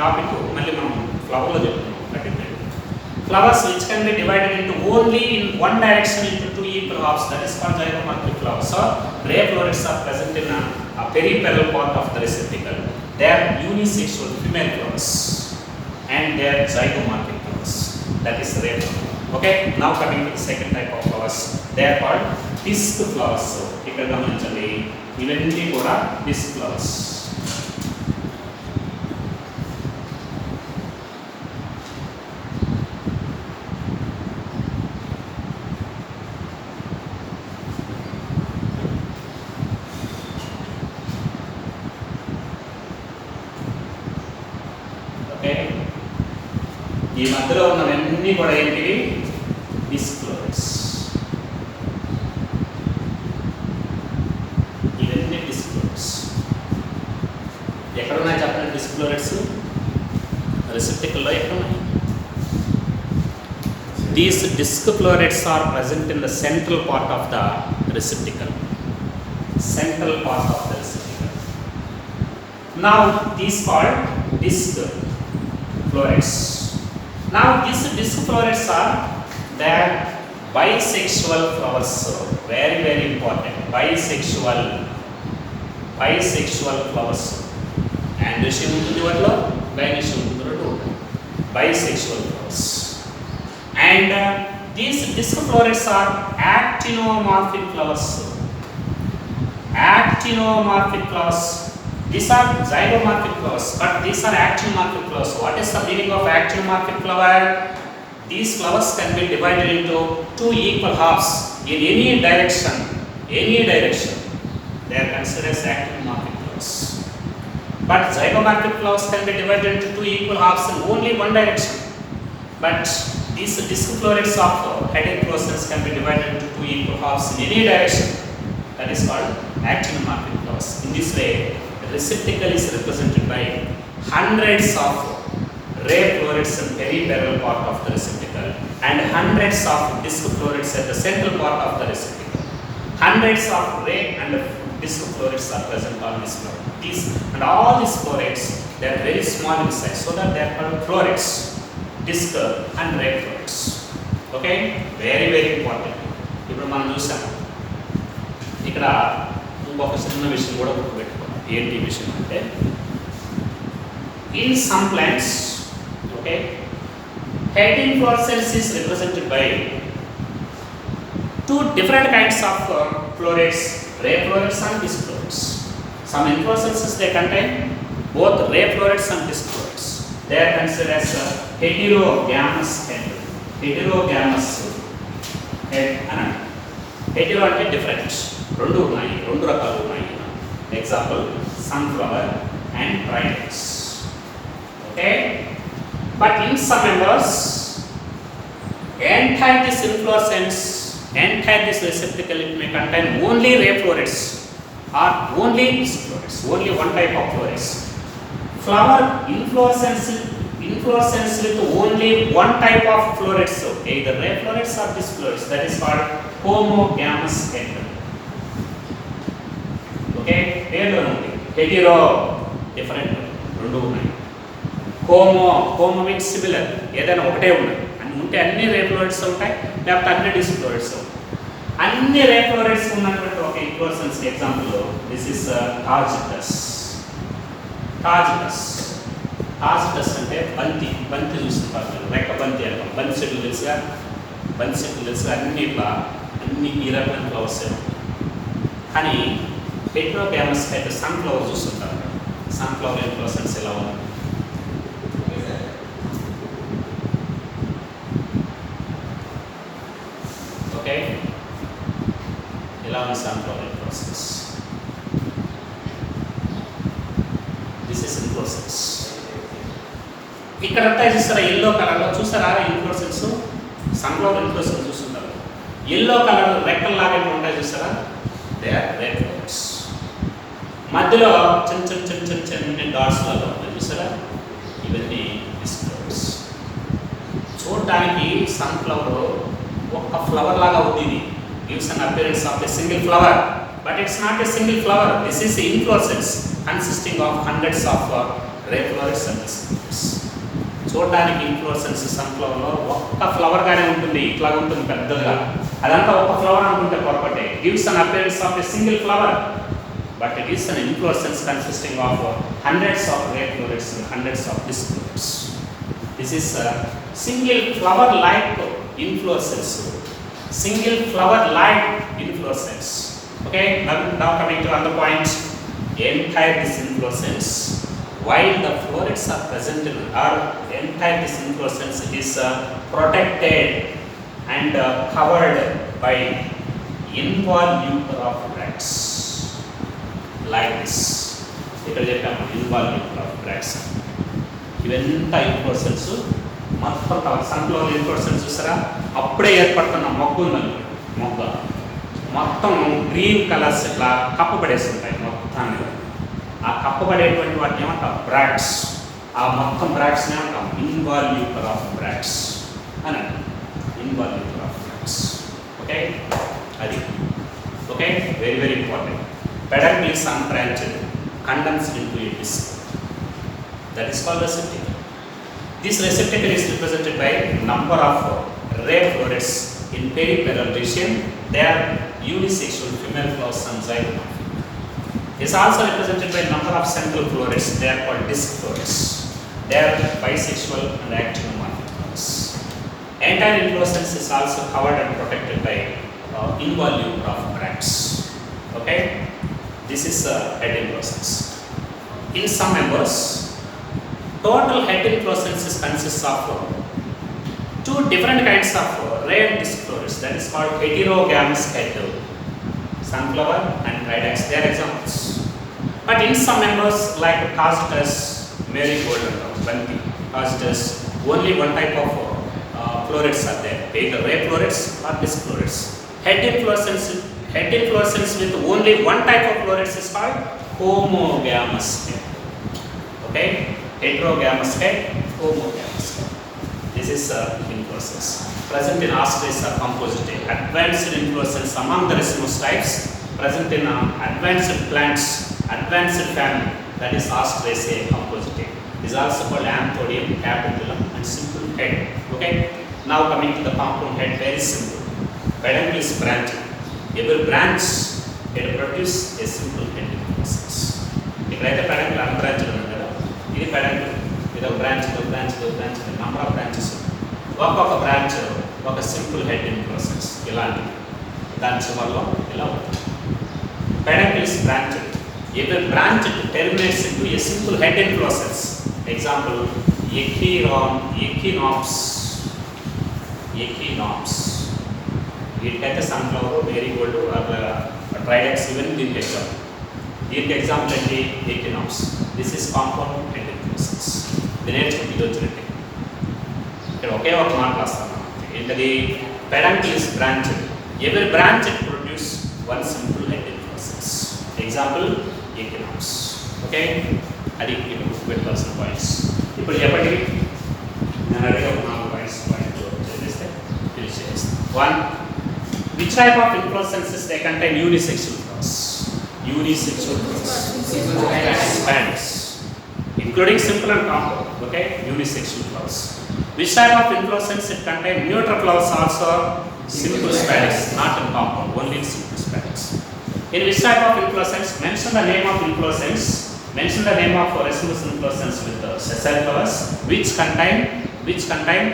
Topic మళ్ళీ మనం ఫ్లవర్లో చెప్తున్నాం. Flowers which can be divided into only in one direction into two equal halves, that is called zygomorphic flowers. So ray florets are present in a peripetal part of the receptacle. They are unisexual female flowers and they are zygomorphic flowers, that is ray flower. Okay, now coming to the second type of flowers, they are called disc flowers. So ఇక్కడ గమనించండి, ఇవన్నీ కూడా disc flowers. ఈ మధ్యలో ఉన్నవన్నీ కూడా ఏంటివి? Disc florets. ఇవన్నీ డిస్క్ ఫ్లోరెట్స్. ఎక్కడున్నాయి చెప్పండి డిస్క్ ఫ్లోరెట్స్? రెసిప్టికల్లో ఎక్కడున్నాయి? These disc florets are present in the central part of the receptacle. Central part of the receptacle. Now these called disc florets. Now these disc florets are their bisexual flowers. So very important. Bisexual flowers. And విషయం ఉంటుంది వాటిలో, గైనిష్ ఉంటుంది, bisexual flowers. And these disc florets are actinomorphic flowers. Actinomorphic flowers. These are zygomorphic flowers, but these are actinomorphic flowers. What is the meaning of actinomorphic flower? These flowers can be divided into two equal halves in any direction. They are considered as actinomorphic flowers. But zygomorphic flowers can be divided into two equal halves in only one direction. But these disc florets of head inflorescence can be divided into two equal halves in any direction. That is called actinomorphic flowers. In this way, receptacle is represented by hundreds of ray florets in peripetal part of the receptacle and hundreds of disc florets at the central part of the receptacle. Hundreds of ray and disc florets are present on this flower. These and all these florets, they are very small in size, so that they are called florets, disc and ray florets. Okay, very important. ఇప్పుడు మనం చూసాం ఇక్కడ ఇంకొక చిన్న విషయం కూడా గుర్తుపెట్టుకోవాలి. ఏంటి విషయం అంటే, in some plants, okay, head inflorescence is represented by two different kinds of florets, ray florets and disc florets. Some inflorescences they contain both ray florets and disc florets. They are considered as heterogamous head. Heterogamous head and hetero అంటే different, రెండు రకాలు ఉన్నాయి. Example, sunflower and tridents. Okay, but in some members, entire this inflorescence, entire this receptacle, it may contain only ray florets or only disc florets, only one type of florets. Flower inflorescence with only one type of florets, so either ray florets or disc florets, that is called homogamous head. Okay, పేర్లో ఉంది Hetero different, రెండు ఉన్నాయి. Homo means similar, ఏదైనా ఒకటే ఉన్నాయి. అన్ని ఉంటే అన్ని రే ఫ్లోరెట్స్ ఉంటాయి, లేకపోతే అన్ని డిస్క్ ఫ్లోరెట్స్. అన్ని రే ఫ్లోరెట్స్ ఉన్నటువంటి ఒక ఇన్ఫ్లోరెసెన్స్ ఎగ్జాంపుల్ దిస్ ఇస్ టాజిటస్. టాజిటస్ అంటే బంతి చూస్తున్నారు, రెక్క బంతి అంటాం. బంతి చెట్లు తెలుసుగా, అన్ని ఈ రకమైన ఫ్లవర్స్ కానీ హెట్రోగామస్ అయితే సన్ఫ్లవర్ చూస్తుంటారు. సన్ఫ్లవర్ ఇన్ఫ్లోరెసెన్స్ ఎలా ఉంది? ఓకే, ఎలా ఉంది sunflower inflorescence? This is inflorescence. ఇక్కడంతా చూస్తారా ఎల్లో కలర్లో, చూస్తారా ఇన్ఫ్లోరెసెన్స్? సన్ఫ్లవర్ ఇన్ఫ్లోరెసెన్స్ చూస్తుంటారు. ఎల్లో కలర్ రెక్కల్లాగా ఉంటాయి చూస్తారా, దే ఆర్ రే ఫ్లవర్స్. మధ్యలో చిన్న డాట్స్ లాగా ఉన్నాయి చూసారా, ఇవన్నీ డిస్క్ ఫ్లవర్స్. చూడటానికి సన్ఫ్లవర్ ఒక్క ఫ్లవర్ లాగా ఉంది. ఇది gives an appearance of a single flower, but it's not a single flower. This is inflorescence consisting of hundreds of ray florets and disc florets. చూడడానికి ఇన్ఫ్లోరెసెన్స్ సన్ఫ్లవర్లో ఒక్క ఫ్లవర్ గానే ఉంటుంది, ఇట్లా ఉంటుంది పెద్దగా. అదంతా ఒక్క ఫ్లవర్ అనుకుంటే పొరపాటే. Gives an appearance of a single flower, but it is an inflorescence consisting of hundreds of ray florets and hundreds of disc florets. This is a single flower like inflorescence. Single flower like inflorescence. Okay, now coming to other point. Entire this inflorescence, while the florets are present in our entire this inflorescence is protected and covered by involucre of bracts like this. ఇక్కడ చెప్పాము involvement of bracts. ఇవంతా inflorescence మొత్తం sunflower inflorescence చూసారా, అప్పుడే ఏర్పడుతున్న మొగ్గు ఉందని, మొగ్గ మొత్తం గ్రీన్ కలర్స్ ఇట్లా కప్పబడేసి ఉంటాయి మొత్తాన్ని. ఆ కప్పబడేటువంటి వాటిని ఏమంటాం బ్రాక్ట్స్. ఆ మొత్తం బ్రాక్ట్స్ని ఏమంటాం ఇన్వాల్వ్యూటర్ ఆఫ్ బ్రాక్ట్స్ అని అంటాం. ఇన్వాల్వ్యూటర్ ఆఫ్ బ్రాక్ట్స్. ఓకే, అది okay, very very important. peduncle is unbranched, condensed into a disc. That is called receptacle. This receptacle is represented by number of ray florets in periperal region. They are unisexual female flowers and zygomorphic. It is also represented by number of central florets. They are called disc florets. They are bisexual and actinomorphic flowers. Entire inflorescence is also covered and protected by involucre of bracts. Okay, this is head inflorescence. In some members, total head inflorescence consists of two different kinds of ray and disc florets. That is called heterogamous head, sunflower and tridents. They are examples. But in some members like costus, marigold and bunty, costus, only one type of florets are there, either ray florets or disc florets. Head inflorescence with only one type of florets is called homogamous head. Okay, heterogamous head, homogamous head. This is inflorescence. Present in Australia composite. Advanced inflorescence among the racemose types. Present in advanced plants, advanced family. That is Australia composite. Is also called Anthodium, capitulum, and simple head. Okay. Now coming to the compound head, very simple. Peduncle is branched. Every branch it produce a simple head inflorescence. ఇక్కడైతే peduncle unbranched ఉంది కదా, ఇది peduncle, ఇది ఒక branch, ఇది ఒక branch, ఇది ఒక బ్రాంచ్, నెంబర్ ఆఫ్ బ్రాంచెస్. ఒక్కొక్క బ్రాంచ్ ఒక సింపుల్ హెడ్ ఇన్ఫ్లోరెసెన్స్ ఇలాంటివి, దాని చివరిలో ఇలా ఉంటుంది. Peduncle is branched. Every branch terminates into a simple head inflorescence. Example, echinops. వీటికైతే సన్ఫ్లవర్, మేరీగోల్డ్, ట్రైడెక్స్, ఈవెన్ దీనికి ఎగ్జాంపుల్. దీనికి ఎగ్జాంపుల్ ఏంటి? Echinops. This is compound head inflorescence. ఇది నేర్చుకుంటే ఇది వచ్చినట్టే. ఇక్కడ ఒకే ఒక మాట రాస్తాను, ఏంటది? peduncle is branched. Every branch produce one simple head inflorescence. Example, echinops. Okay, అది ఇక్కడ గుర్తుపెట్టుకోవాల్సిన పాయింట్స్. ఇప్పుడు చెప్పండి, నేను అడిగే ఒక 4 పాయింట్స్ చేస్తే ఫినిష్ చేస్తాను. 1. Which type of inflorescences they contain unisexual flowers? Unisexual flowers. Spans, including simple and compound. Okay, unisexual flowers. Which type of inflorescence it contain neutral flowers also? Simple spans, not in compound, only in simple spans. In which type of inflorescence? Mention the name of inflorescence. Mention the name of racemose inflorescence with the sessile flowers, which contain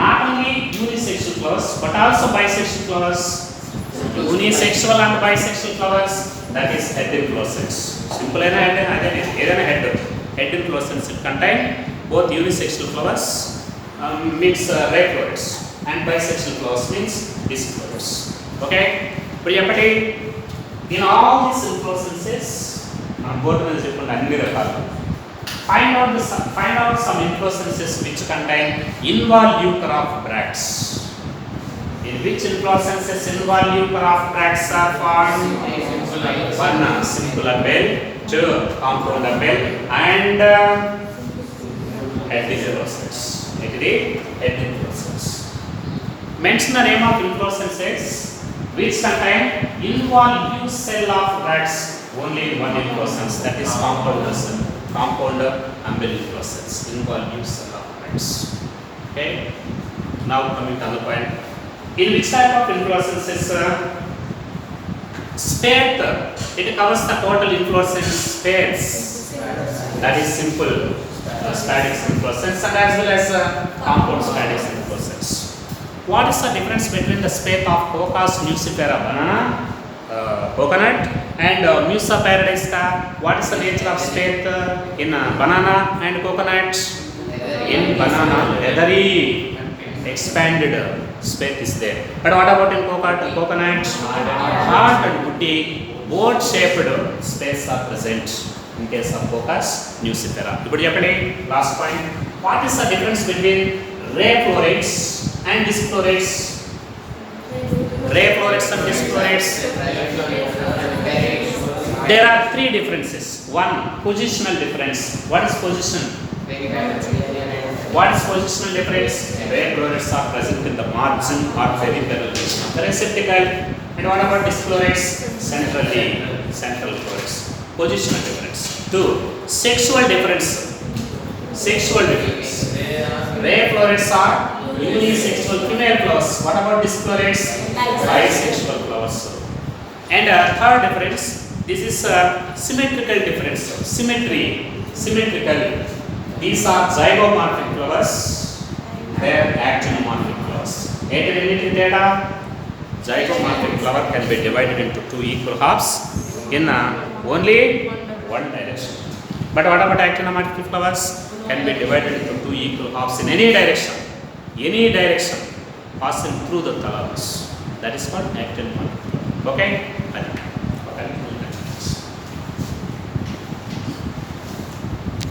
not only unisexual flowers but also bisexual flowers. Unisexual and bisexual flowers, that is head inflorescence. Simple and head inflorescence. It contain both unisexual flowers, means ray florets, and bisexual flowers means disc flowers. Okay, but in all these inflorescences, botany is anni rakalu. Find out some inflorescences which contain involucre of bracts. In which inflorescences involucre of bracts are formed? 1. Simple apple, 2. Compound apple, and head inflorescence. Head inflorescence. Mention the name of inflorescences which contain involucre cell of bracts. Only one inflorescence, that is compound cell. compound umbilical cells involve new cell ornaments. Okay. Now coming to the point. In which type of inflorescences? Spathe. It covers the total inflorescence spathes. That is simple spadic inflorescence and as well as compound spadic inflorescence. What is the difference between the spathe of Cocos nucifera banana, coconut, and Musa paradisiaca? What is the nature of spathe in banana and coconut? In banana, leathery, expanded spathe is there. But what about in coconut? Hard and woody, boat-shaped spathes are present in case of Cocos nucifera. Now, last point. What is the difference between ray florets and disc florets? Ray florets and disc florets. There are three differences. One, positional difference. What is position? What is positional difference? Ray florets are present in the margin or peripheral region of the receptacle. And what about disc florets? Centrally, central florets. Positional difference. Two, sexual difference. Sexual difference. Ray florets are unisexual female flowers. What about disc florets? Bisexual flowers. And third difference, this is symmetrical difference. Symmetrical. These are zygomorphic flowers. They are actinomorphic flowers. Data. Zygomorphic flower can be divided into two equal halves in only one direction. But what about actinomorphic flowers? Can be divided into two equal halves in any direction. Any direction passing through the thalamus. That is called actinomorphic flower. Okay?